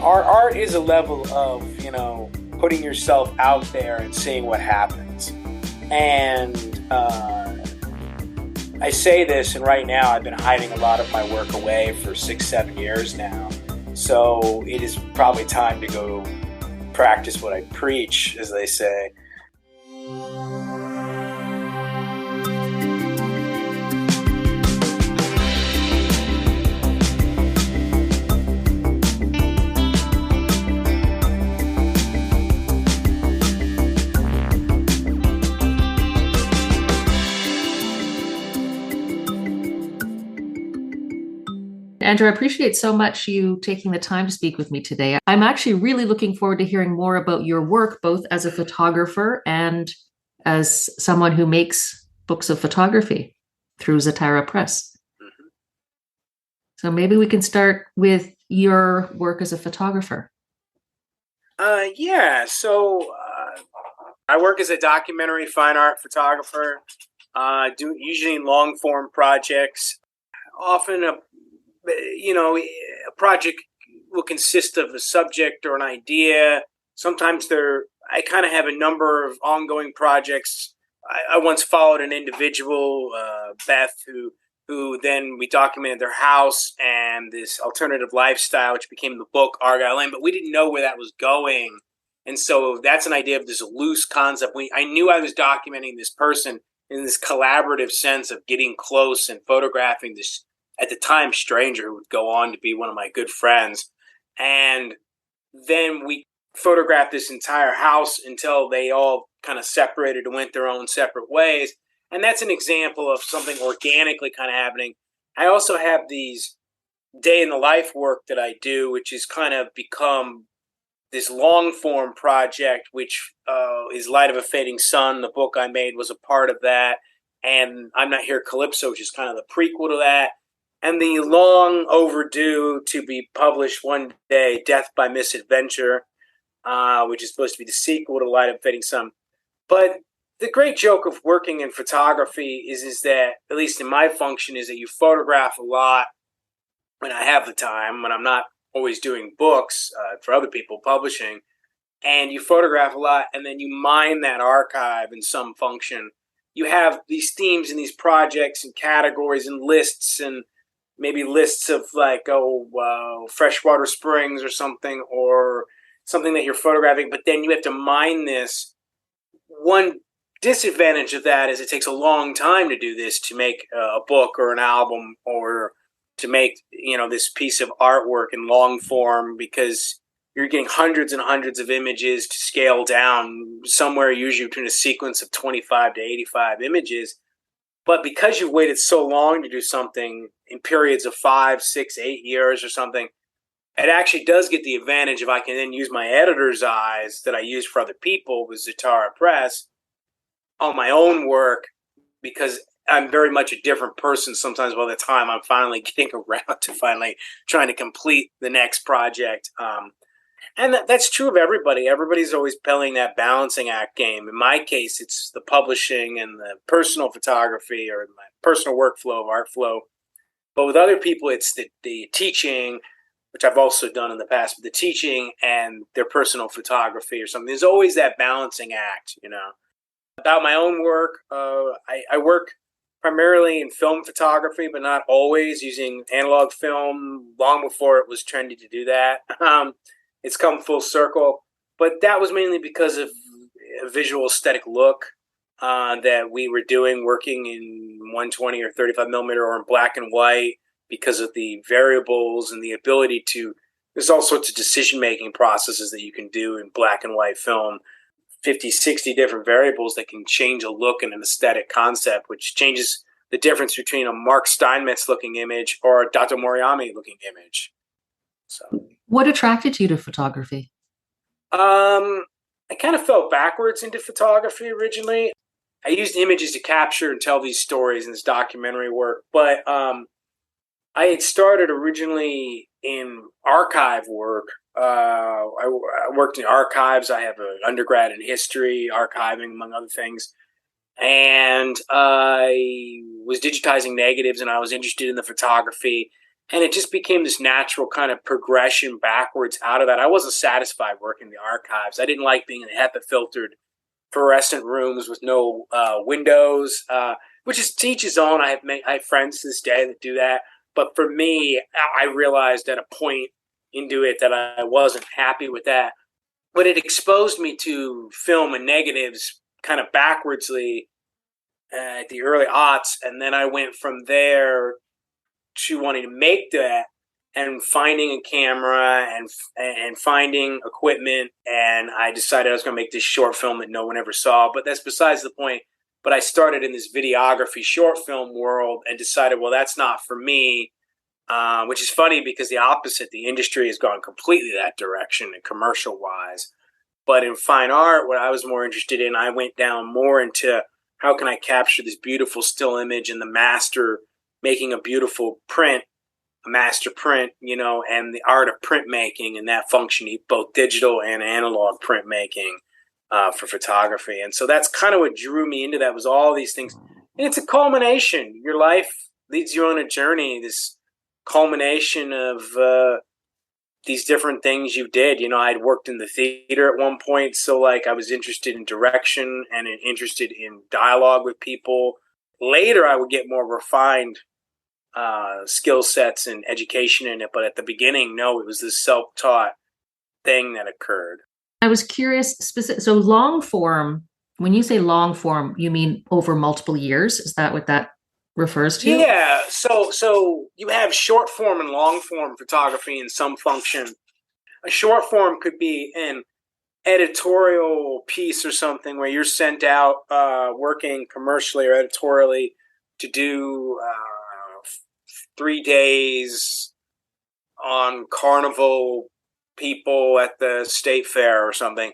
art is a level of, putting yourself out there and seeing what happens. And I say this, and right now I've been hiding a lot of my work away for 6-7 years now. So it is probably time to go practice what I preach, as they say. Andrew, I appreciate so much you taking the time to speak with me today. I'm actually really looking forward to hearing more about your work, both as a photographer and as someone who makes books of photography through Zatara Press. Mm-hmm. So maybe we can start with your work as a photographer. So I work as a documentary fine art photographer, do usually in long form projects. Often a project will consist of a subject or an idea. Sometimes I kind of have a number of ongoing projects. I once followed an individual, Beth, who then we documented their house and this alternative lifestyle, which became the book Argyle Lane, but we didn't know where that was going. And so that's an idea of this loose concept. I knew I was documenting this person in this collaborative sense of getting close and photographing this, at the time, stranger who would go on to be one of my good friends. And then we photographed this entire house until they all kind of separated and went their own separate ways. And that's an example of something organically kind of happening. I also have these day in the life work that I do, which has kind of become this long form project, which is Light of a Fading Sun. The book I made was a part of that. And I'm Not Here, Calypso, which is kind of the prequel to that. And the long overdue to be published one day, Death by Misadventure, which is supposed to be the sequel to Light of Fading Sun. But the great joke of working in photography is that, at least in my function, is that you photograph a lot when I have the time, when I'm not always doing books for other people publishing, and you photograph a lot, and then you mine that archive in some function. You have these themes and these projects and categories and lists, and maybe lists of freshwater springs or something that you're photographing, but then you have to mine this. One disadvantage of that is it takes a long time to do this, to make a book or an album, or to make, this piece of artwork in long form, because you're getting hundreds and hundreds of images to scale down, somewhere usually between a sequence of 25 to 85 images. But because you've waited so long to do something in periods of 5, 6, 8 years or something, it actually does get the advantage if I can then use my editor's eyes that I use for other people with Zatara Press on my own work, because I'm very much a different person sometimes by the time I'm finally getting around to finally trying to complete the next project. And that's true of everybody. Everybody's always playing that balancing act game. In my case, it's the publishing and the personal photography, or my personal workflow of art flow. But with other people, it's the teaching, which I've also done in the past, but the teaching and their personal photography or something. There's always that balancing act, About my own work, I work primarily in film photography, but not always, using analog film long before it was trendy to do that. It's come full circle, but that was mainly because of a visual aesthetic look that we were doing, working in 120 or 35 millimeter or in black and white, because of the variables and the ability to, there's all sorts of decision-making processes that you can do in black and white film, 50, 60 different variables that can change a look and an aesthetic concept, which changes the difference between a Mark Steinmetz looking image or a Dato Moriyama looking image. So, what attracted you to photography? I kind of fell backwards into photography originally. I used images to capture and tell these stories in this documentary work, but I had started originally in archive work. I worked in archives. I have an undergrad in history, archiving, among other things. And I was digitizing negatives, and I was interested in the photography. And it just became this natural kind of progression backwards out of that. I wasn't satisfied working in the archives. I didn't like being in HEPA filtered fluorescent rooms with no windows, which is to each his own. I have friends to this day that do that. But for me, I realized at a point into it that I wasn't happy with that. But it exposed me to film and negatives kind of backwardsly at the early aughts. And then I went from there to wanting to make that and finding a camera and finding equipment, and I decided I was going to make this short film that no one ever saw. But that's besides the point. But I started in this videography short film world and decided, well, that's not for me. Which is funny because the opposite, the industry has gone completely that direction, commercial wise. But in fine art, what I was more interested in, I went down more into how can I capture this beautiful still image and the master making a beautiful print, a master print, and the art of printmaking and that function, both digital and analog printmaking for photography. And so that's kind of what drew me into that, was all these things. And it's a culmination. Your life leads you on a journey, this culmination of these different things you did. I'd worked in the theater at one point, so like I was interested in direction and interested in dialogue with people. Later, I would get more refined skill sets and education in it, but at the beginning, no, it was this self-taught thing that occurred. I was curious, so long form, when you say long form, you mean over multiple years? Is that what that refers to? Yeah, so you have short form and long form photography in some function. A short form could be an editorial piece or something where you're sent out working commercially or editorially to do 3 days on carnival people at the state fair or something.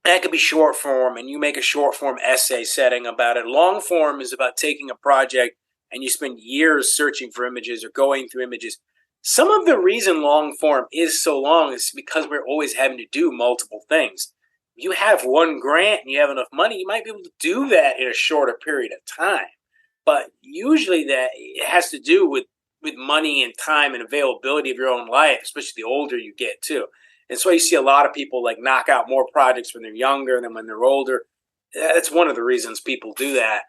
That could be short form, and you make a short form essay setting about it. Long form is about taking a project and you spend years searching for images or going through images. Some of the reason long form is so long is because we're always having to do multiple things. If you have one grant and you have enough money, you might be able to do that in a shorter period of time. But usually that it has to do with money and time and availability of your own life, especially the older you get too. And so you see a lot of people like knock out more projects when they're younger than when they're older. That's one of the reasons people do that.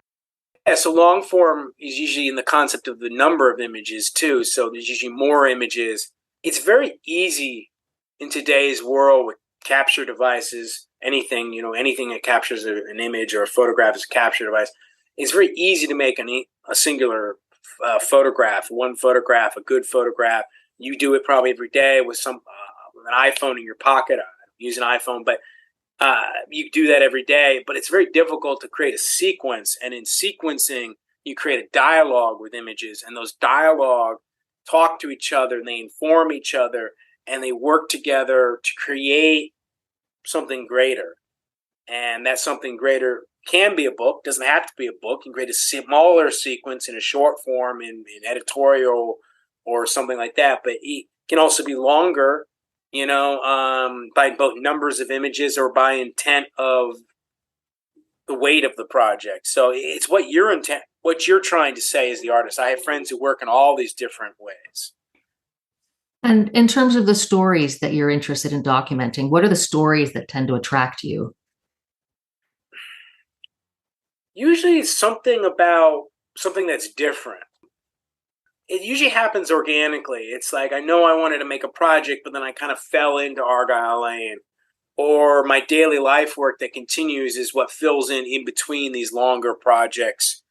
Yeah, so long form is usually in the concept of the number of images too. So there's usually more images. It's very easy in today's world with capture devices, anything that captures an image or a photograph is a capture device. It's very easy to make a singular photograph, one photograph, a good photograph. You do it probably every day with with an iPhone in your pocket. I use an iPhone, but you do that every day. But it's very difficult to create a sequence. And in sequencing, you create a dialogue with images, and those dialogue talk to each other, and they inform each other, and they work together to create something greater. And that something greater can be a book, doesn't have to be a book. You can create a smaller sequence in a short form in editorial or something like that. But it can also be longer, by both numbers of images or by intent of the weight of the project. So it's what you're trying to say as the artist. I have friends who work in all these different ways. And in terms of the stories that you're interested in documenting, what are the stories that tend to attract you? Usually it's something that's different. It usually happens organically. It's like I know I wanted to make a project, but then I kind of fell into Argyle Lane. Or my daily life work that continues is what fills in between these longer projects.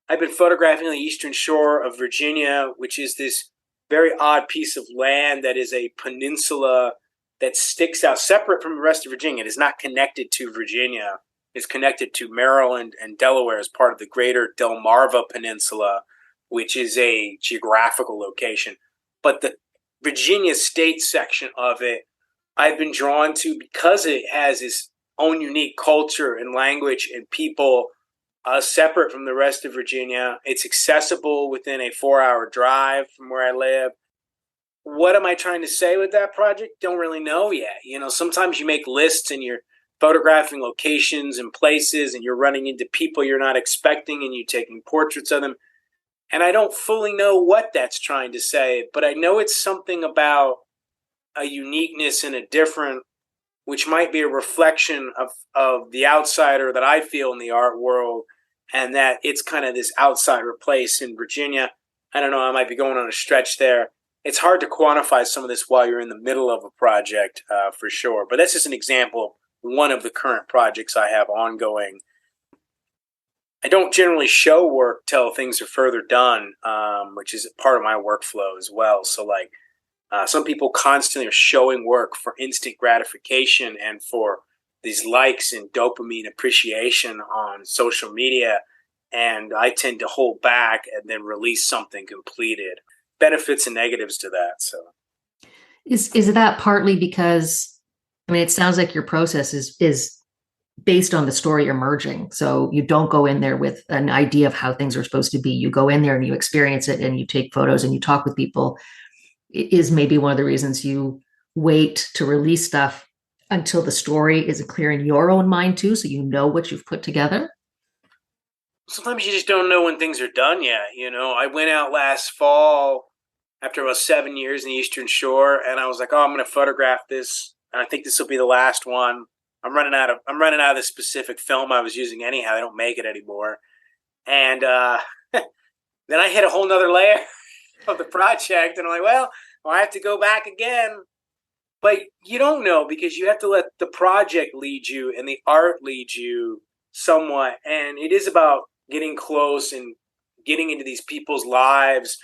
I've been photographing the eastern shore of Virginia, which is this very odd piece of land that is a peninsula that sticks out separate from the rest of Virginia. It is not connected to Virginia. It's connected to Maryland and Delaware as part of the greater Delmarva Peninsula, which is a geographical location. But the Virginia state section of it, I've been drawn to because it has its own unique culture and language and people separate from the rest of Virginia. It's accessible within a 4-hour drive from where I live. What am I trying to say with that project? Don't really know yet. Sometimes you make lists and you're photographing locations and places and you're running into people you're not expecting and you're taking portraits of them. And I don't fully know what that's trying to say, but I know it's something about a uniqueness and a different, which might be a reflection of the outsider that I feel in the art world, and that it's kind of this outsider place in Virginia. I don't know, I might be going on a stretch there. It's hard to quantify some of this while you're in the middle of a project, for sure. But that's just an example of one of the current projects I have ongoing. I don't generally show work till things are further done, which is part of my workflow as well. So, like, some people constantly are showing work for instant gratification and for these likes and dopamine appreciation on social media. And I tend to hold back and then release something completed. Benefits and negatives to that. So, Is that partly because, I mean, it sounds like your process is based on the story emerging. So you don't go in there with an idea of how things are supposed to be. You go in there and you experience it and you take photos and you talk with people. Is maybe one of the reasons you wait to release stuff until the story is clear in your own mind too, so you know what you've put together. sometimes you just don't know when things are done yet. I went out last fall after about 7 years in the Eastern Shore, and I was like, "Oh, I'm going to photograph this, and I think this will be the last one." I'm running out of this specific film I was using anyhow. I don't make it anymore, and then I hit a whole nother layer of the project, and I'm like, well, I have to go back again. But you don't know because you have to let the project lead you and the art lead you somewhat. And it is about getting close and getting into these people's lives,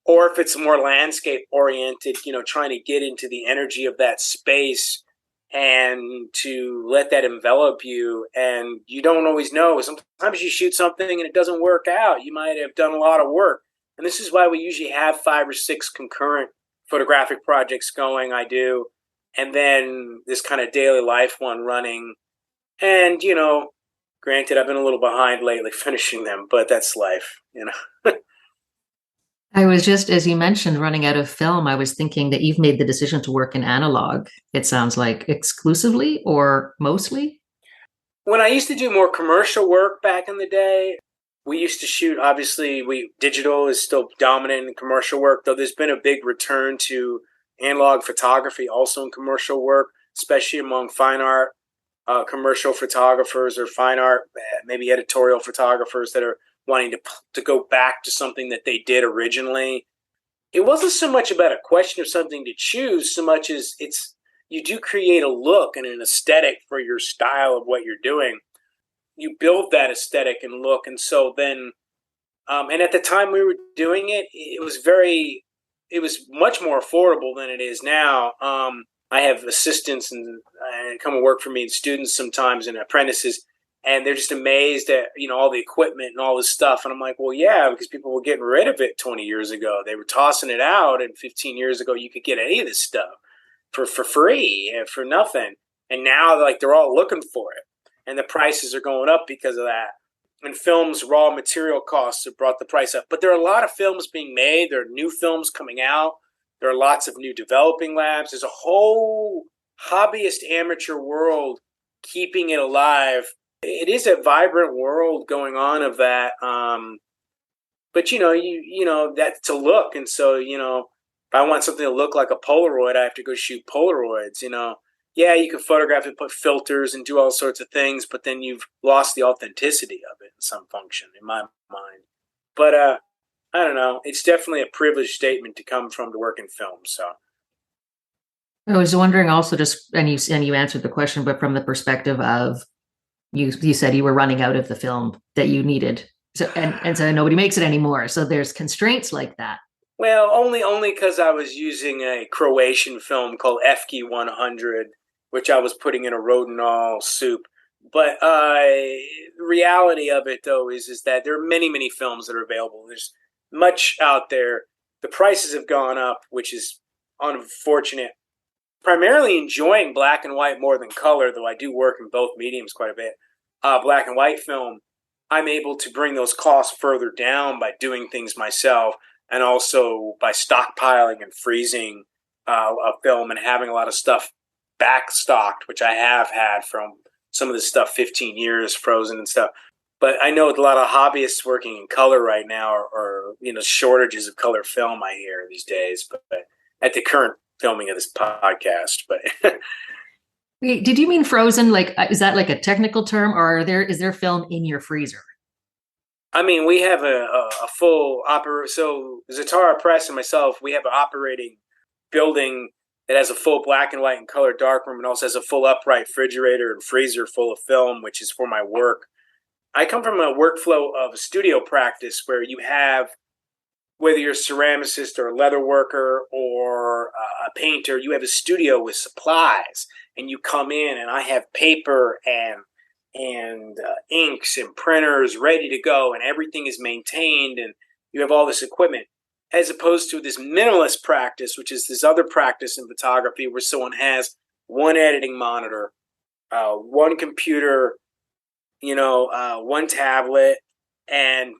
or if it's more landscape oriented, trying to get into the energy of that space and to let that envelop you. And you don't always know. Sometimes you shoot something and it doesn't work out. You might have done a lot of work. And this is why we usually have 5 or 6 concurrent photographic projects going. I do. And then this kind of daily life one running. And, granted, I've been a little behind lately finishing them, but that's life. I was just, as you mentioned, running out of film. I was thinking that you've made the decision to work in analog. It sounds like exclusively or mostly. When I used to do more commercial work back in the day, we used to shoot, obviously, digital is still dominant in commercial work, though there's been a big return to analog photography also in commercial work, especially among fine art commercial photographers or fine art, maybe editorial photographers that are wanting to go back to something that they did originally. It wasn't so much about a question of something to choose, so much as you do create a look and an aesthetic for your style of what you're doing. You build that aesthetic and look, and so then, and at the time we were doing it, it was much more affordable than it is now. I have assistants and come and work for me and students sometimes and apprentices, and they're just amazed at all the equipment and all this stuff. And I'm like, well, yeah, because people were getting rid of it 20 years ago. They were tossing it out, and 15 years ago you could get any of this stuff for free and for nothing. And now like they're all looking for it, and the prices are going up because of that. And films raw material costs have brought the price up. But there are a lot of films being made. There are new films coming out. There are lots of new developing labs. There's a whole hobbyist amateur world keeping it alive. It is a vibrant world going on of that. But that's a look. And so, if I want something to look like a Polaroid, I have to go shoot Polaroids. Yeah, you can photograph it, put filters and do all sorts of things, but then you've lost the authenticity of it in some function, in my mind. But I don't know. It's definitely a privileged statement to come from to work in film. So I was wondering also, just, and you answered the question, but from the perspective of, you said you were running out of the film that you needed. So and so nobody makes it anymore. So there's constraints like that. well, only because I was using a Croatian film called Efki 100, which I was putting in a Rodinal soup. But the reality of it, though, is that there are many films that are available. There's much out there. The prices have gone up, which is unfortunate. Primarily enjoying black and white more than color, though I do work in both mediums quite a bit. Black and white film, I'm able to bring those costs further down by doing things myself, and also by stockpiling and freezing a film and having a lot of stuff backstocked, which I have had from some of this stuff 15 years frozen and stuff. But I know a lot of hobbyists working in color right now, or shortages of color film. I hear these days, but at the current filming of this podcast, but Wait, did you mean frozen? Like, is that like a technical term, or is there film in your freezer? I mean, we have a full So Zatara Press and myself, we have an operating building that has a full black and white and color darkroom, and also has a full upright refrigerator and freezer full of film, which is for my work. I come from a workflow of a studio practice where you have, whether you're a ceramicist or a leather worker or a painter, you have a studio with supplies, and you come in, and I have paper and inks and printers ready to go, and everything is maintained, and you have all this equipment, as opposed to this minimalist practice, which is this other practice in photography where someone has one editing monitor, one computer, one tablet, and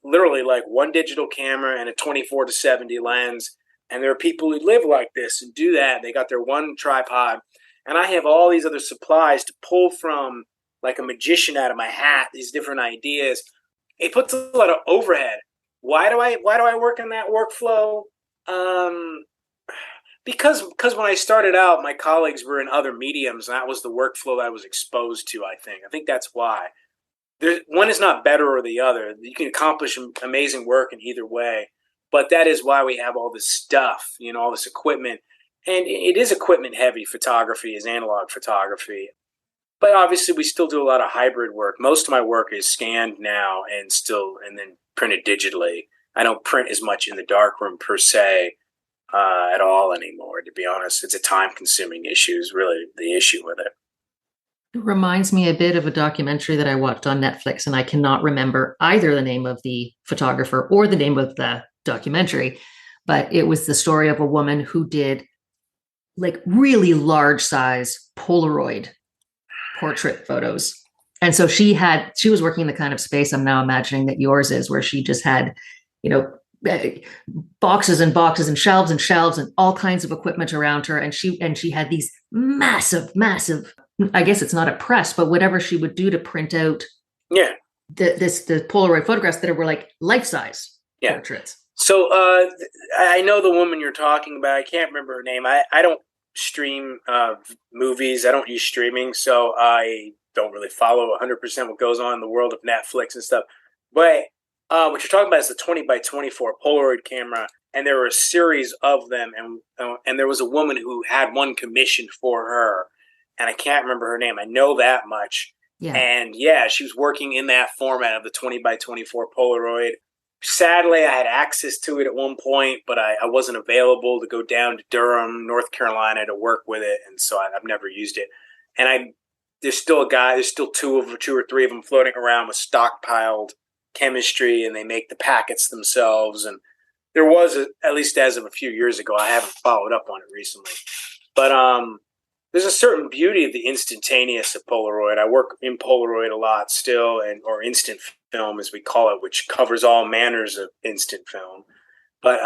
literally like one digital camera and a 24-70 lens. And there are people who live like this and do that. They got their one tripod, and I have all these other supplies to pull from, like a magician out of my hat, these different ideas. It puts a lot of overhead. Why do I work in that workflow? Um, because when I started out, my colleagues were in other mediums, and that was the workflow I was exposed to. I think that's why. One is not better or the other. You can accomplish amazing work in either way, but that is why we have all this stuff, all this equipment, and it is equipment heavy. Photography is analog photography, but obviously we still do a lot of hybrid work. Most of my work is scanned now and then printed digitally. I don't print as much in the darkroom per se at all anymore. To be honest, it's a time consuming issue. Is really the issue with it. It reminds me a bit of a documentary that I watched on Netflix, and I cannot remember either the name of the photographer or the name of the documentary, but it was the story of a woman who did like really large size Polaroid portrait photos. And so she was working in the kind of space I'm now imagining that yours is, where she just had, you know, boxes and boxes and shelves and all kinds of equipment around her. And she had these massive, I guess it's not a press, but whatever she would do to print out Yeah, the Polaroid photographs that were like life size yeah. portraits. So I know the woman you're talking about. I can't remember her name. I don't stream movies. I don't use streaming, so I don't really follow 100% what goes on in the world of Netflix and stuff. But what you're talking about is the 20x24 Polaroid camera, and there were a series of them, and there was a woman who had one commissioned for her, and I can't remember her name. I know that much. Yeah. And yeah, she was working in that format of the 20x24 Polaroid. Sadly, I had access to it at one point, but I wasn't available to go down to Durham, North Carolina to work with it, and so I've never used it. And there's still two or three of them floating around with stockpiled chemistry, and they make the packets themselves. And there was, at least as of a few years ago, I haven't followed up on it recently, but there's a certain beauty of the instantaneous of Polaroid. I work in Polaroid a lot still, or instant film as we call it, which covers all manners of instant film. But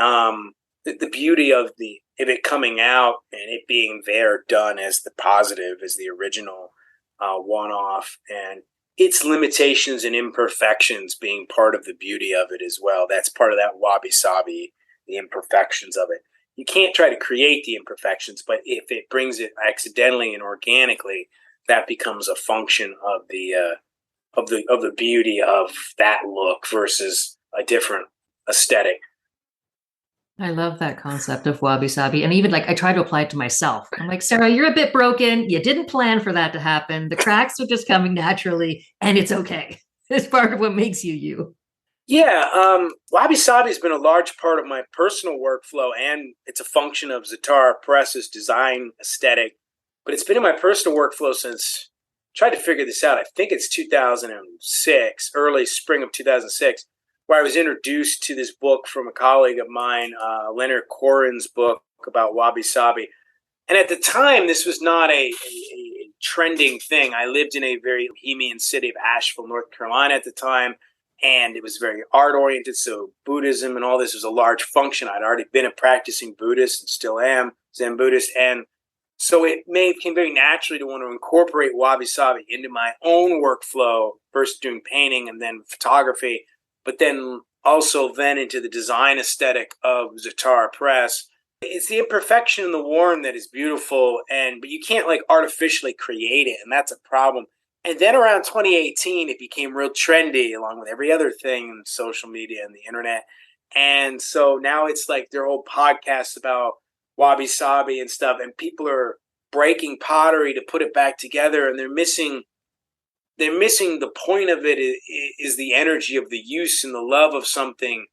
the beauty of it coming out and it being there, done as the positive, as the original one-off, and its limitations and imperfections being part of the beauty of it as well. That's part of that wabi-sabi, the imperfections of it. You can't try to create the imperfections, but if it brings it accidentally and organically, that becomes a function of the beauty of that look versus a different aesthetic. I love that concept of wabi sabi. And even like I try to apply it to myself. I'm like, Sarah, you're a bit broken. You didn't plan for that to happen. The cracks are just coming naturally, and it's okay. It's part of what makes you you. Yeah, wabi sabi has been a large part of my personal workflow, and it's a function of Zatara Press's design aesthetic. But it's been in my personal workflow since tried to figure this out. I think it's 2006, early spring of 2006, where I was introduced to this book from a colleague of mine, Leonard Corin's book about wabi sabi. And at the time, this was not a trending thing. I lived in a very bohemian city of Asheville, North Carolina at the time, and it was very art oriented. So Buddhism and all this was a large function. I'd already been a practicing Buddhist and still am Zen Buddhist, and So it came very naturally to want to incorporate wabi sabi into my own workflow, first doing painting and then photography, but then also then into the design aesthetic of Zatara Press. It's the imperfection and the warm that is beautiful, but you can't like artificially create it, and that's a problem. And then around 2018, it became real trendy, along with every other thing in social media and the internet. And so now it's like their whole podcast about wabi sabi and stuff, and people are breaking pottery to put it back together, and they're missing the point of it is the energy of the use and the love of something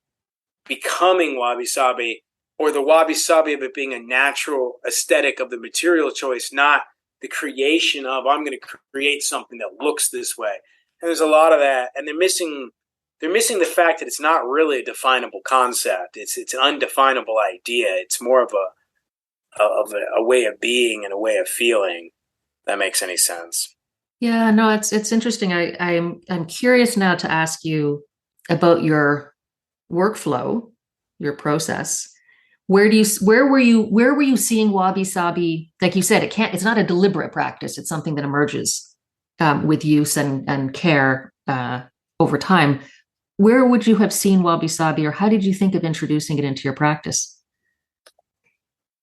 becoming wabi sabi, or the wabi sabi of it being a natural aesthetic of the material choice, not the creation of I'm going to create something that looks this way. And there's a lot of that, and they're missing the fact that it's not really a definable concept. It's an undefinable idea. It's more of a way of being and a way of feeling. If that makes any sense. Yeah, no, it's interesting. I'm curious now to ask you about your workflow, your process. Where were you seeing wabi sabi? Like you said, it's not a deliberate practice. It's something that emerges with use and care over time. Where would you have seen wabi sabi, or how did you think of introducing it into your practice?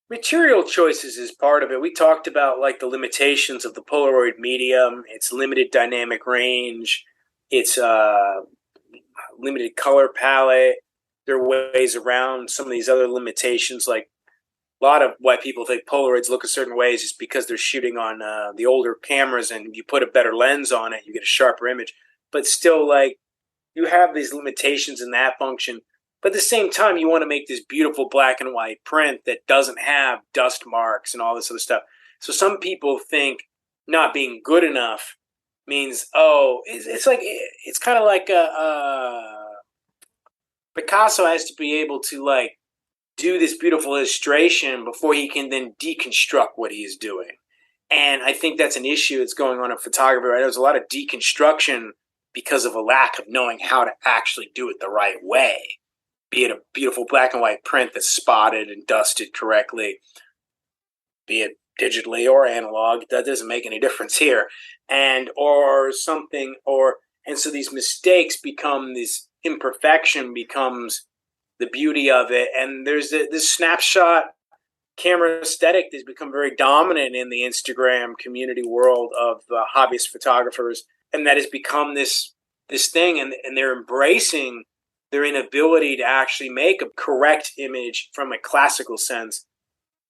Material choices is part of it. We talked about like the limitations of the Polaroid medium, its limited dynamic range, its limited color palette. There are ways around some of these other limitations. Like a lot of why people think Polaroids look a certain way is just because they're shooting on the older cameras, and you put a better lens on it, you get a sharper image. But still, like you have these limitations in that function. But at the same time, you want to make this beautiful black and white print that doesn't have dust marks and all this other stuff. So some people think not being good enough means, oh, it's like it's kind of like Picasso has to be able to like do this beautiful illustration before he can then deconstruct what he is doing. And I think that's an issue that's going on in photography. Right? There's a lot of deconstruction because of a lack of knowing how to actually do it the right way. Be it a beautiful black and white print that's spotted and dusted correctly, be it digitally or analog, that doesn't make any difference here. And or something, and so these mistakes become this imperfection becomes the beauty of it. And there's this snapshot camera aesthetic that's become very dominant in the Instagram community world of hobbyist photographers, and that has become this thing, and they're embracing their inability to actually make a correct image from a classical sense.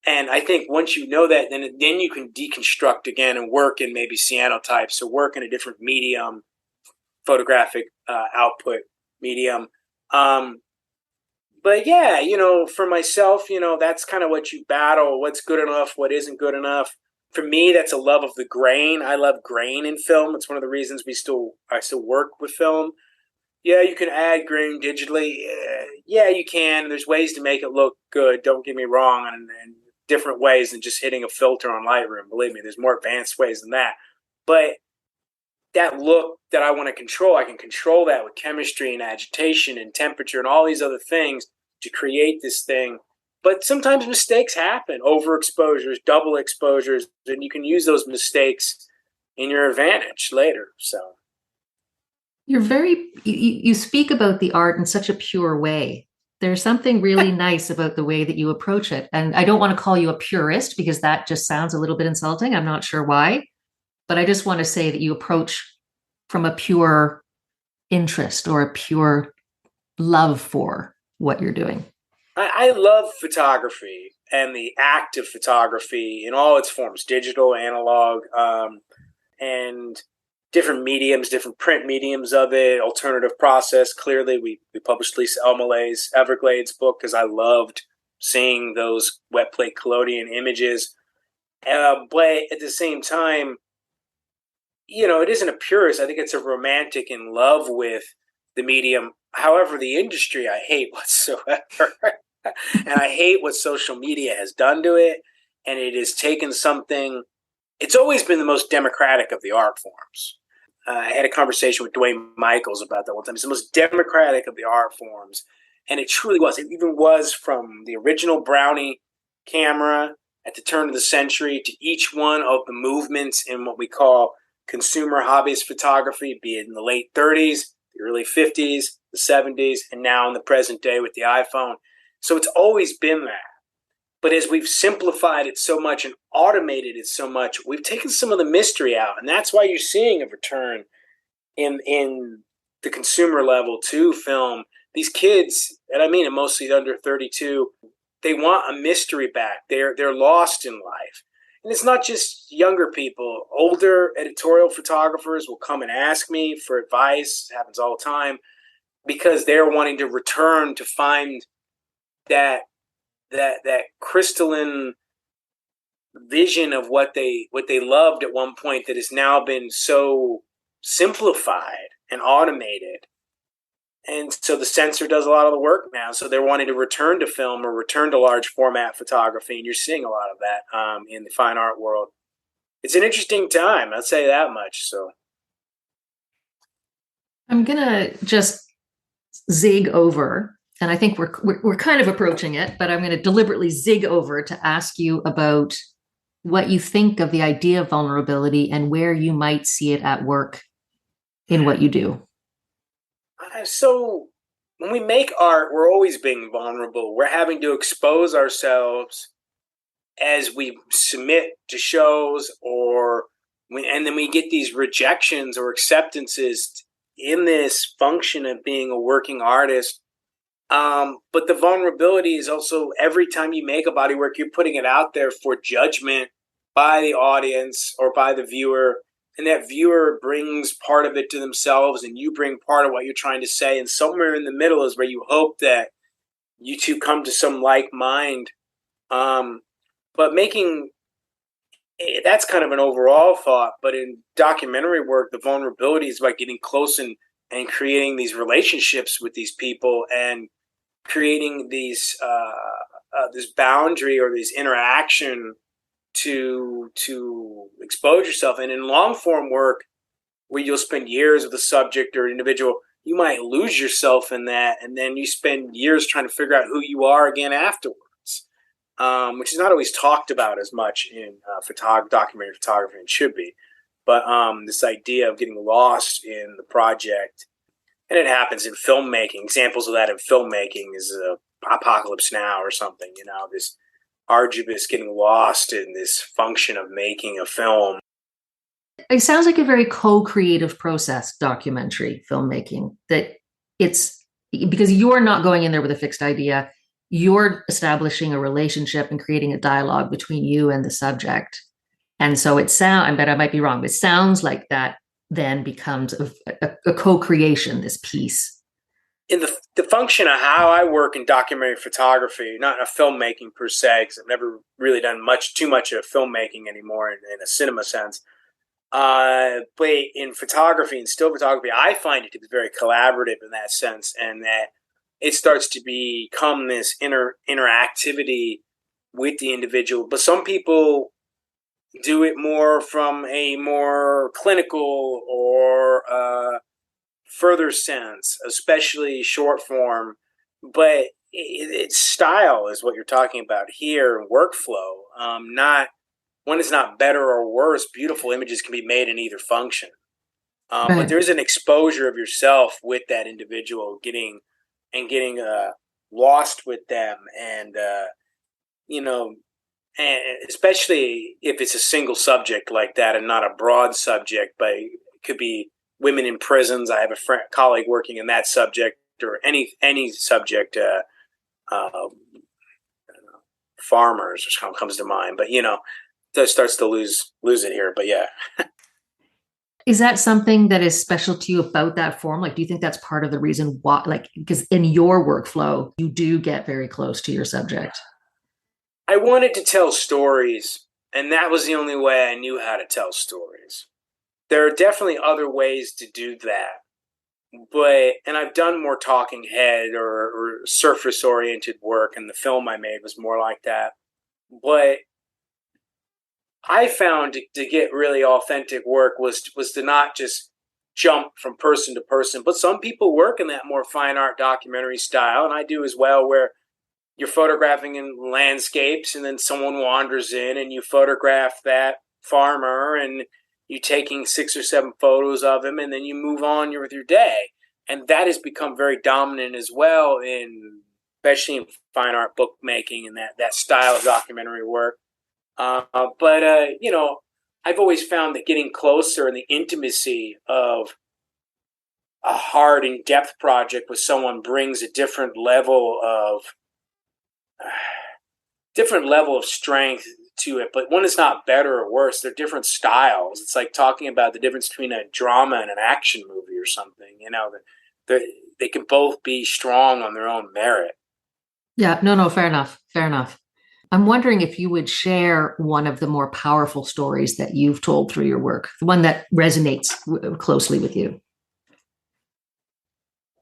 And I think once you know that, then you can deconstruct again and work in maybe cyanotypes, or work in a different medium, photographic output medium. But yeah, for myself, that's kind of what you battle. What's good enough? What isn't good enough? For me, that's a love of the grain. I love grain in film. It's one of the reasons I still work with film. Yeah, you can add grain digitally. Yeah, you can. There's ways to make it look good. Don't get me wrong, and different ways than just hitting a filter on Lightroom. Believe me, there's more advanced ways than that. But that look that I want to control, I can control that with chemistry and agitation and temperature and all these other things to create this thing. But sometimes mistakes happen, overexposures, double exposures, and you can use those mistakes in your advantage later. So You speak about the art in such a pure way. There's something really nice about the way that you approach it. And I don't want to call you a purist because that just sounds a little bit insulting. I'm not sure why, but I just want to say that you approach from a pure interest or a pure love for what you're doing. I love photography and the act of photography in all its forms, digital, analog, and different mediums, different print mediums of it, alternative process. Clearly, we published Lisa Elmalay's Everglades book because I loved seeing those wet plate collodion images. But at the same time, it isn't a purist. I think it's a romantic in love with the medium. However, the industry I hate whatsoever. And I hate what social media has done to it. And it has taken something, it's always been the most democratic of the art forms. I had a conversation with Dwayne Michaels about that one time. It's the most democratic of the art forms. And it truly was. It even was from the original Brownie camera at the turn of the century to each one of the movements in what we call consumer hobbyist photography, be it in the late 30s, the early 50s, the 70s, and now in the present day with the iPhone. So it's always been that. But as we've simplified it so much and automated it so much, we've taken some of the mystery out. And that's why you're seeing a return in the consumer level to film. These kids, and I mean mostly under 32, they want a mystery back. They're lost in life. And it's not just younger people. Older editorial photographers will come and ask me for advice. It happens all the time because they're wanting to return to find that crystalline vision of what they loved at one point that has now been so simplified and automated. And so the censor does a lot of the work now. So they're wanting to return to film or return to large format photography. And you're seeing a lot of that in the fine art world. It's an interesting time. I'll say that much. So I'm going to just zig over, and I think we're kind of approaching it, but I'm going to deliberately zig over to ask you about what you think of the idea of vulnerability and where you might see it at work in what you do. So when we make art, we're always being vulnerable. We're having to expose ourselves as we submit to shows, and then we get these rejections or acceptances in this function of being a working artist. But the vulnerability is also every time you make a body work, you're putting it out there for judgment by the audience or by the viewer. And that viewer brings part of it to themselves, and you bring part of what you're trying to say. And somewhere in the middle is where you hope that you two come to some like mind. But that's kind of an overall thought. But in documentary work, the vulnerability is about getting close and creating these relationships with these people and creating these this boundary or this interaction to expose yourself. And in long form work, where you'll spend years with a subject or an individual, you might lose yourself in that, and then you spend years trying to figure out who you are again afterwards, which is not always talked about as much in documentary photography, and should be. But this idea of getting lost in the project, and it happens in filmmaking. Examples of that in filmmaking is Apocalypse Now or something. This arduous getting lost in this function of making a film. It sounds like a very co-creative process, documentary filmmaking, that it's because you're not going in there with a fixed idea. You're establishing a relationship and creating a dialogue between you and the subject. And so I bet I might be wrong, but it sounds like that then becomes a co-creation, this piece. In the function of how I work in documentary photography, not in filmmaking per se, because I've never really done too much of filmmaking anymore in a cinema sense. But in photography and still photography, I find it to be very collaborative in that sense, and that it starts to become this interactivity with the individual. But some people do it more from a more clinical or further sense, especially short form. But it's style is what you're talking about here, and workflow. Not one is not better or worse. Beautiful images can be made in either function. Right. But there's an exposure of yourself with that individual, getting lost with them, and and especially if it's a single subject like that and not a broad subject, but it could be women in prisons. I have a colleague working in that subject, or any subject. Farmers, which comes to mind, but that starts to lose it here. But yeah. Is that something that is special to you about that form? Like, do you think that's part of the reason why, like, because in your workflow, you do get very close to your subject? I wanted to tell stories, and that was the only way I knew how to tell stories. There are definitely other ways to do that, and I've done more talking head or surface oriented work, and the film I made was more like that. But I found to get really authentic work was to not just jump from person to person, but some people work in that more fine art documentary style, and I do as well, where you're photographing in landscapes, and then someone wanders in and you photograph that farmer, and you taking 6 or 7 photos of him, and then you move on with your day. And that has become very dominant as well in, especially in fine art bookmaking and that style of documentary work. But I've always found that getting closer and the intimacy of a hard, in-depth project with someone brings a different level of strength to it. But one is not better or worse. They're different styles. It's like talking about the difference between a drama and an action movie or something. They can both be strong on their own merit. Yeah, no, fair enough. Fair enough. I'm wondering if you would share one of the more powerful stories that you've told through your work, the one that resonates closely with you.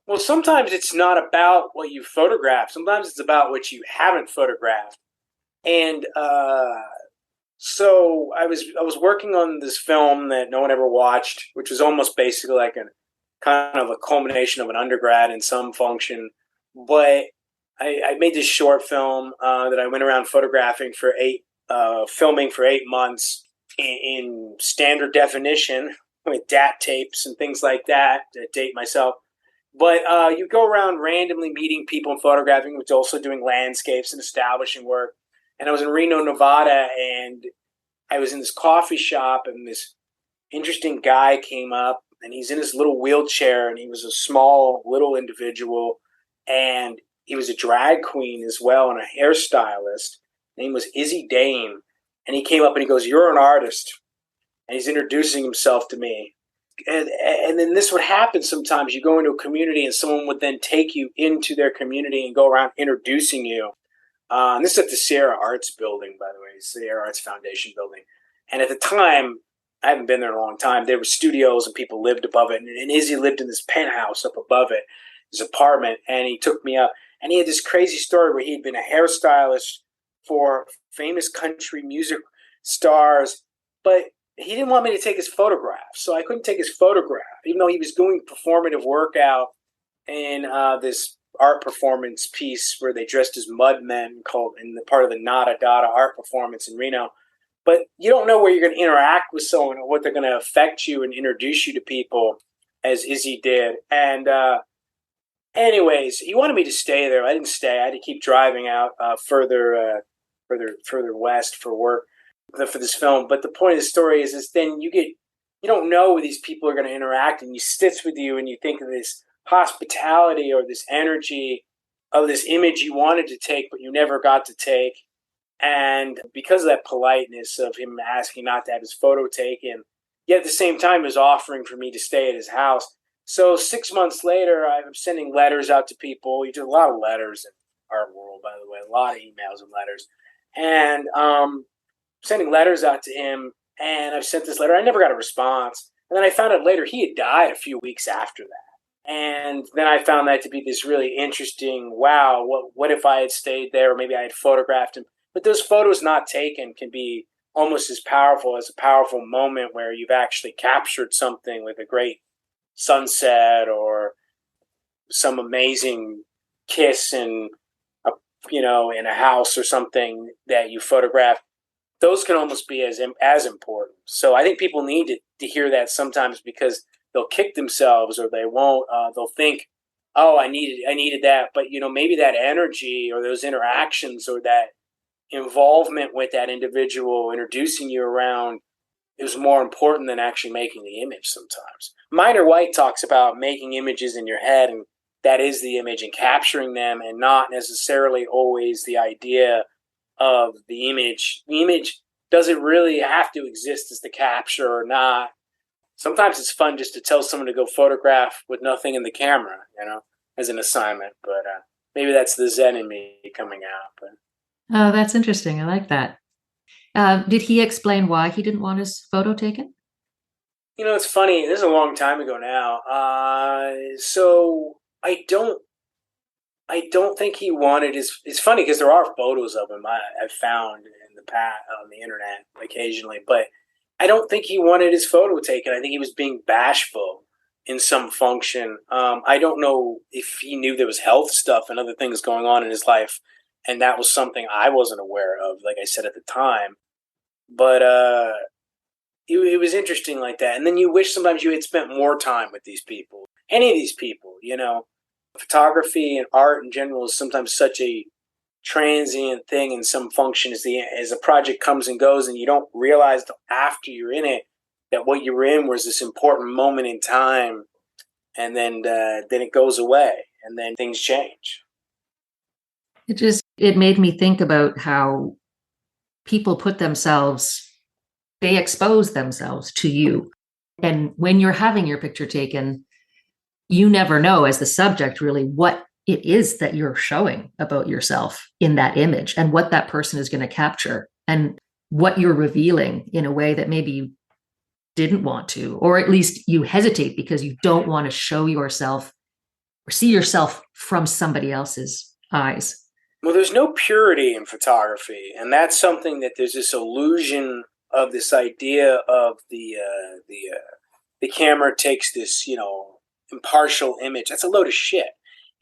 Well, sometimes it's not about what you photographed. Sometimes it's about what you haven't photographed. And so I was working on this film that no one ever watched, which was almost basically like a kind of a culmination of an undergrad in some function. But I made this short film that I went around filming for 8 months in standard definition with DAT tapes and things like that to date myself. But you go around randomly meeting people and photographing, which also doing landscapes and establishing work. And I was in Reno, Nevada, and I was in this coffee shop, and this interesting guy came up, and he's in his little wheelchair, and he was a small little individual, and he was a drag queen as well and a hairstylist. His name was Izzy Dame, and he came up and he goes, "You're an artist," and he's introducing himself to me. And then this would happen sometimes. You go into a community, and someone would then take you into their community and go around introducing you. And this is at the Sierra Arts building, by the way, Sierra Arts Foundation building. And at the time, I haven't been there in a long time, there were studios and people lived above it. And Izzy lived in this penthouse up above it, his apartment. And he took me up. And he had this crazy story where he'd been a hairstylist for famous country music stars, but he didn't want me to take his photograph. So I couldn't take his photograph, even though he was doing performative work out in this art performance piece where they dressed as mud men called in the part of the Nada Dada art performance in Reno. But you don't know where you're going to interact with someone or what they're going to affect you and introduce you to people, as Izzy did. And anyways, he wanted me to stay there. I didn't stay. I had to keep driving out further west for work for this film. But the point of the story is then you don't know where these people are going to interact, and you sits with you and you think of this hospitality or this energy of this image you wanted to take but you never got to take. And because of that politeness of him asking not to have his photo taken, yet at the same time he was offering for me to stay at his house. So 6 months later, I'm sending letters out to people. You do a lot of letters in art world, by the way, a lot of emails and letters. And sending letters out to him, and I've sent this letter. I never got a response. And then I found out later he had died a few weeks after that. And then I found that to be this really interesting, wow, what if I had stayed there, or maybe I had photographed him. But those photos not taken can be almost as powerful as a powerful moment where you've actually captured something with a great sunset or some amazing kiss in a house or something that you photographed. Those can almost be as important. So I think people need to hear that sometimes, because they'll kick themselves or they won't. They'll think, "Oh, I needed that," but maybe that energy or those interactions or that involvement with that individual introducing you around is more important than actually making the image. Sometimes Minor White talks about making images in your head, and that is the image, and capturing them, and not necessarily always the idea of the image. The image doesn't really have to exist as the capture or not. Sometimes it's fun just to tell someone to go photograph with nothing in the camera, as an assignment. But maybe that's the Zen in me coming out. But Oh, that's interesting. I like that. Did he explain why he didn't want his photo taken? it's funny. This is a long time ago now. So I don't think he wanted his. It's funny because there are photos of him I've found in the past on the internet occasionally, but I don't think he wanted his photo taken. I think he was being bashful in some function. I don't know if he knew there was health stuff and other things going on in his life And that was something I wasn't aware of, like I said at the time. But it was interesting like that. And then you wish sometimes you had spent more time with these people, any of these people, photography and art in general is sometimes such a transient thing in some function as a project comes and goes, and you don't realize till after you're in it that what you were in was this important moment in time, and then it goes away, and then things change. It made me think about how people they expose themselves to you. And when you're having your picture taken, you never know as the subject really what it is that you're showing about yourself in that image and what that person is going to capture and what you're revealing in a way that maybe you didn't want to, or at least you hesitate because you don't want to show yourself or see yourself from somebody else's eyes. Well, there's no purity in photography, and that's something that there's this illusion of this idea of the camera takes this impartial image. That's a load of shit.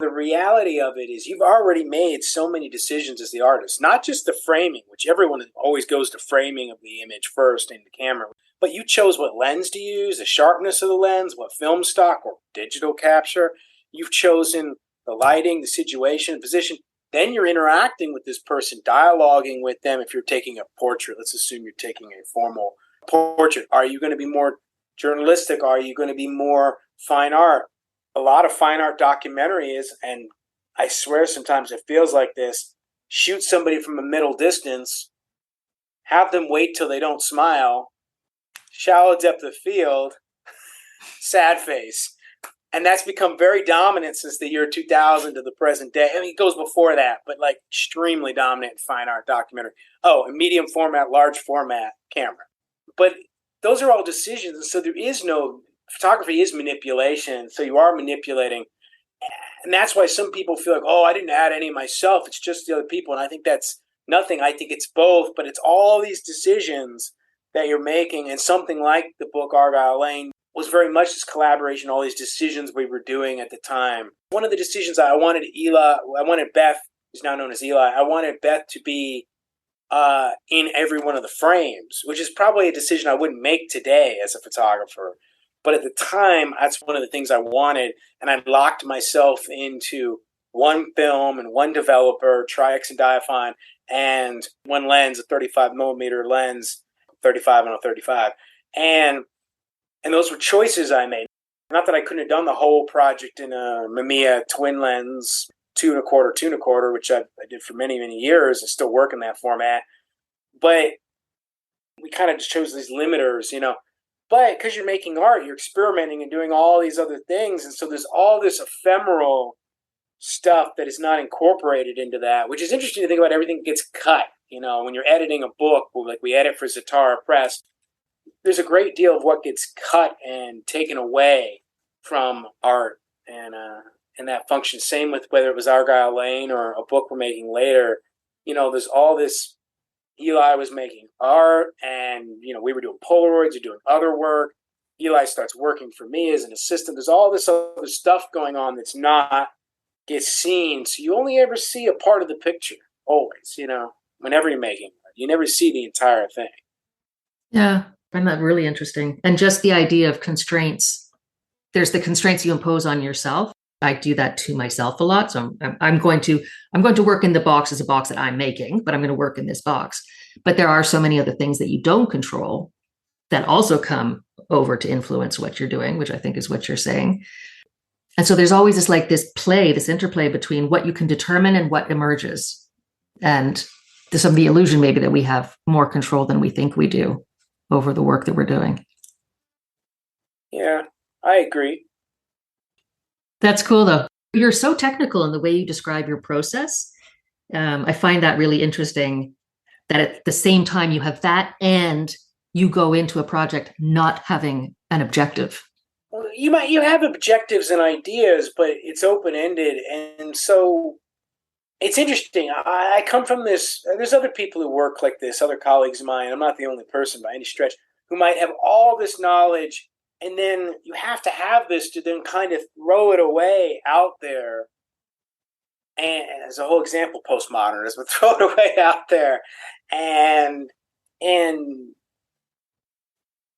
The reality of it is you've already made so many decisions as the artist, not just the framing, which everyone always goes to framing of the image first in the camera, but you chose what lens to use, the sharpness of the lens, what film stock or digital capture. You've chosen the lighting, the situation, position. Then you're interacting with this person, dialoguing with them. If you're taking a portrait, let's assume you're taking a formal portrait. Are you going to be more journalistic? Are you going to be more fine art? A lot of fine art documentaries, and I swear sometimes it feels like this, shoot somebody from a middle distance, have them wait till they don't smile, shallow depth of field, sad face. And that's become very dominant since the year 2000 to the present day. I mean, it goes before that, but like extremely dominant in fine art documentary. Oh, a medium format, large format camera. But those are all decisions. And so there is no, photography is manipulation. So you are manipulating. And that's why some people feel like, oh, I didn't add any myself. It's just the other people. And I think that's nothing. I think it's both, but it's all these decisions that you're making. And something like the book Argyle Lane was very much this collaboration, all these decisions we were doing at the time. One of the decisions I wanted Beth, who's now known as Eli, I wanted Beth to be in every one of the frames, which is probably a decision I wouldn't make today as a photographer. But at the time, that's one of the things I wanted. And I locked myself into one film and one developer, Tri-X and Diaphon, and one lens, a 35 millimeter lens, 35 on a 35. And those were choices I made. Not that I couldn't have done the whole project in a Mamiya twin lens, 2.25, which I did for many, many years. I still work in that format. But we kind of just chose these limiters, But because you're making art, you're experimenting and doing all these other things. And so there's all this ephemeral stuff that is not incorporated into that, which is interesting to think about. Everything gets cut. When you're editing a book, like we edit for Zatara Press, there's a great deal of what gets cut and taken away from art and that function. Same with whether it was Argyle Lane or a book we're making later. There's all this. Eli was making art, and we were doing Polaroids or doing other work. Eli starts working for me as an assistant. There's all this other stuff going on that's not gets seen. So you only ever see a part of the picture. Always, whenever you're making art, you never see the entire thing. Yeah. I find that really interesting. And just the idea of constraints. There's the constraints you impose on yourself. I do that to myself a lot. So I'm going to work in the box as a box that I'm making, but I'm going to work in this box. But there are so many other things that you don't control that also come over to influence what you're doing, which I think is what you're saying. And so there's always this interplay between what you can determine and what emerges. And there's some of the illusion maybe that we have more control than we think we do over the work that we're doing. Yeah, I agree. That's cool, though. You're so technical in the way you describe your process. I find that really interesting that at the same time you have that and you go into a project not having an objective. Well, you have objectives and ideas, but it's open-ended. And so it's interesting. I come from this. There's other people who work like this, other colleagues of mine. I'm not the only person by any stretch who might have all this knowledge. And then you have to have this to then kind of throw it away out there and as a whole example, postmodernism, throw it away out there, and and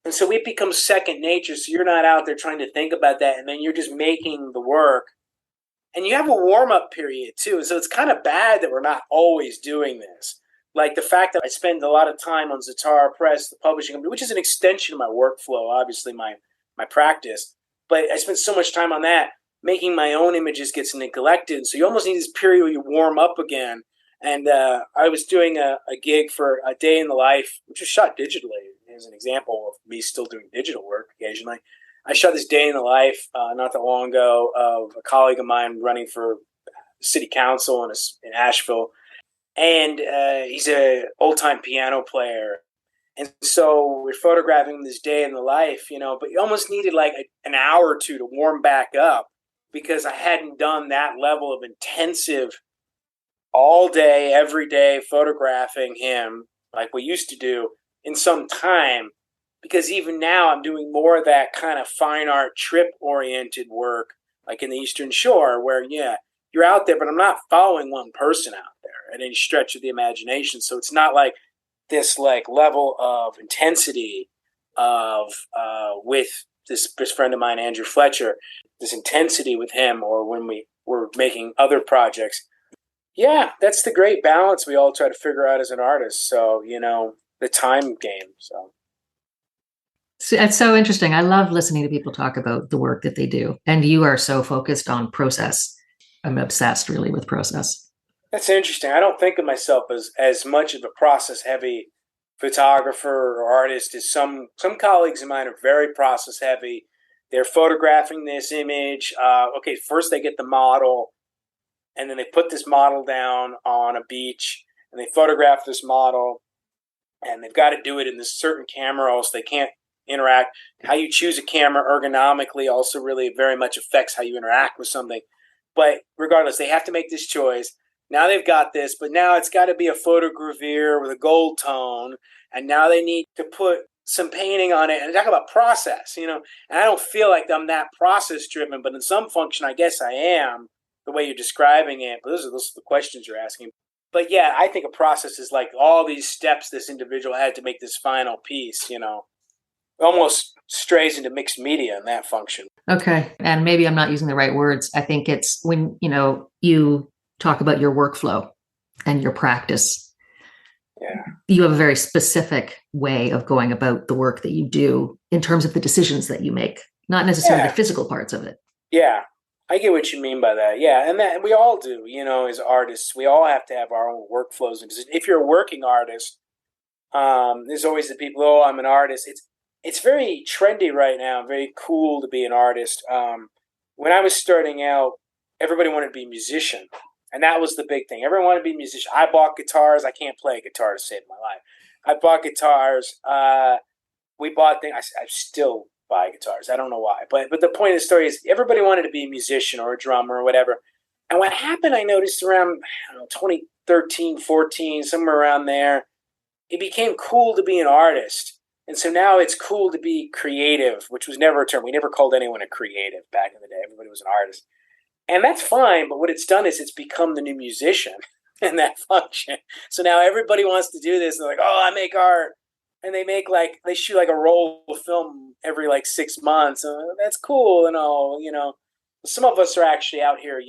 and so it becomes second nature. So you're not out there trying to think about that, and then you're just making the work. And you have a warm up period too. So it's kind of bad that we're not always doing this. Like the fact that I spend a lot of time on Zatara Press, the publishing company, which is an extension of my workflow, obviously my practice. But I spend so much time on that. Making my own images gets neglected. So you almost need this period where you warm up again. And I was doing a gig for a day in the life, which was shot digitally, as an example of me still doing digital work occasionally. I shot this day in the life not that long ago of a colleague of mine running for city council in Asheville, and he's an old time piano player. And so we're photographing this day in the life, but you almost needed like an hour or two to warm back up because I hadn't done that level of intensive all day, every day photographing him like we used to do in some time. Because even now I'm doing more of that kind of fine art trip oriented work, like in the Eastern Shore, where, yeah, you're out there, but I'm not following one person out there at any stretch of the imagination. So it's not like this like level of intensity of with this friend of mine, Andrew Fletcher, this intensity with him, or when we were making other projects. Yeah, that's the great balance we all try to figure out as an artist. So, the time game. So So it's so interesting. I love listening to people talk about the work that they do. And you are so focused on process. I'm obsessed really with process. that's interesting. I don't think of myself as much of a process heavy photographer or artist as some colleagues of mine are very process heavy. They're photographing this image. Okay, first they get the model, and then they put this model down on a beach, and they photograph this model, and they've got to do it in this certain camera, else they can't interact. How you choose a camera ergonomically also really very much affects how you interact with something. But regardless, they have to make this choice. Now they've got this, but now it's got to be a photogravure with a gold tone. And now they need to put some painting on it and talk about process, And I don't feel like I'm that process driven, but in some function, I guess I am the way you're describing it. But those are the questions you're asking. But yeah, I think a process is like all these steps this individual had to make this final piece, almost strays into mixed media in that function. Okay. And maybe I'm not using the right words. I think it's when, you talk about your workflow and your practice. Yeah. You have a very specific way of going about the work that you do in terms of the decisions that you make, not necessarily the physical parts of it. Yeah. I get what you mean by that. Yeah. And that we all do, as artists, we all have to have our own workflows. If you're a working artist, there's always the people, oh, I'm an artist. It's very trendy right now, very cool to be an artist. When I was starting out, everybody wanted to be a musician. And that was the big thing. Everyone wanted to be a musician. I bought guitars. I can't play a guitar to save my life. I bought guitars. We bought things. I still buy guitars. I don't know why. But the point of the story is everybody wanted to be a musician or a drummer or whatever. And what happened, I noticed around 2013, 14, somewhere around there, it became cool to be an artist. And so now it's cool to be creative, which was never a term. We never called anyone a creative back in the day. Everybody was an artist. And that's fine, but what it's done is it's become the new musician in that function. So now everybody wants to do this. They're like, oh, I make art. And they shoot like a roll of film every like 6 months. That's cool and all, Some of us are actually out here,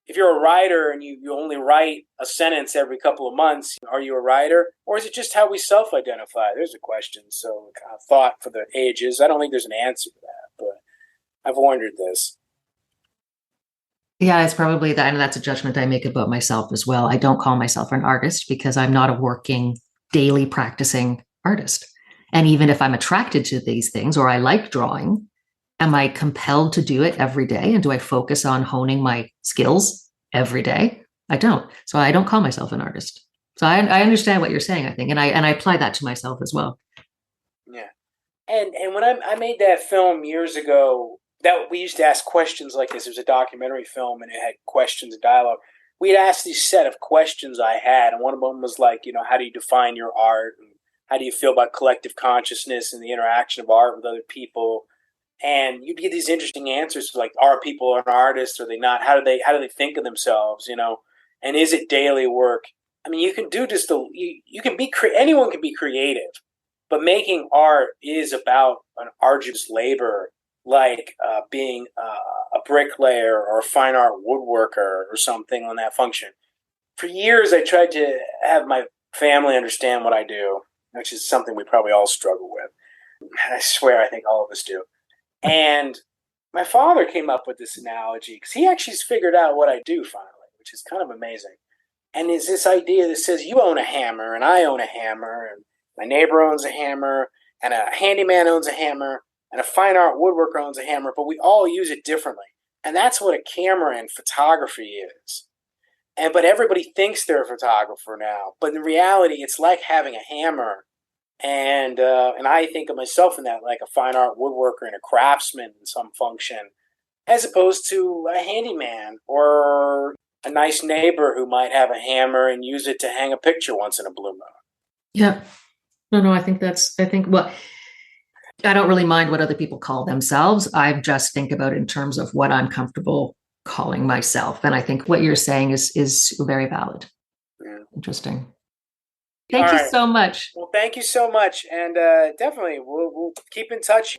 if you're a writer and you only write a sentence every couple of months, are you a writer? Or is it just how we self-identify? There's a question. So thought for the ages. I don't think there's an answer to that, but I've wondered this. Yeah, it's probably that. And that's a judgment I make about myself as well. I don't call myself an artist because I'm not a working, daily practicing artist. And even if I'm attracted to these things or I like drawing, am I compelled to do it every day? And do I focus on honing my skills every day? I don't. So I don't call myself an artist. So I understand what you're saying, I think. And I apply that to myself as well. Yeah. And when I made that film years ago, that we used to ask questions like this. It was a documentary film and it had questions and dialogue. We'd ask these set of questions I had, and one of them was like, how do you define your art? And how do you feel about collective consciousness and the interaction of art with other people? and you'd get these interesting answers to like, are people an artist? Are they not? How do they think of themselves? And is it daily work? I mean, you can do just you can be anyone can be creative, but making art is about an arduous labor, like being a bricklayer or a fine art woodworker or something on that function. For years, I tried to have my family understand what I do, which is something we probably all struggle with. And I swear, I think all of us do. And my father came up with this analogy because he actually figured out what I do finally, which is kind of amazing. And it's this idea that says you own a hammer and I own a hammer and my neighbor owns a hammer and a handyman owns a hammer and a fine art woodworker owns a hammer, but we all use it differently. And that's what a camera and photography is. But everybody thinks they're a photographer now. But in reality, it's like having a hammer, and I think of myself in that like a fine art woodworker and a craftsman in some function, as opposed to a handyman or a nice neighbor who might have a hammer and use it to hang a picture once in a blue moon. Yeah. No, well, I don't really mind what other people call themselves. I just think about it in terms of what I'm comfortable calling myself. And I think what you're saying is very valid. Yeah. Interesting. All Thank you right. so much. Well, thank you so much, and definitely we'll keep in touch.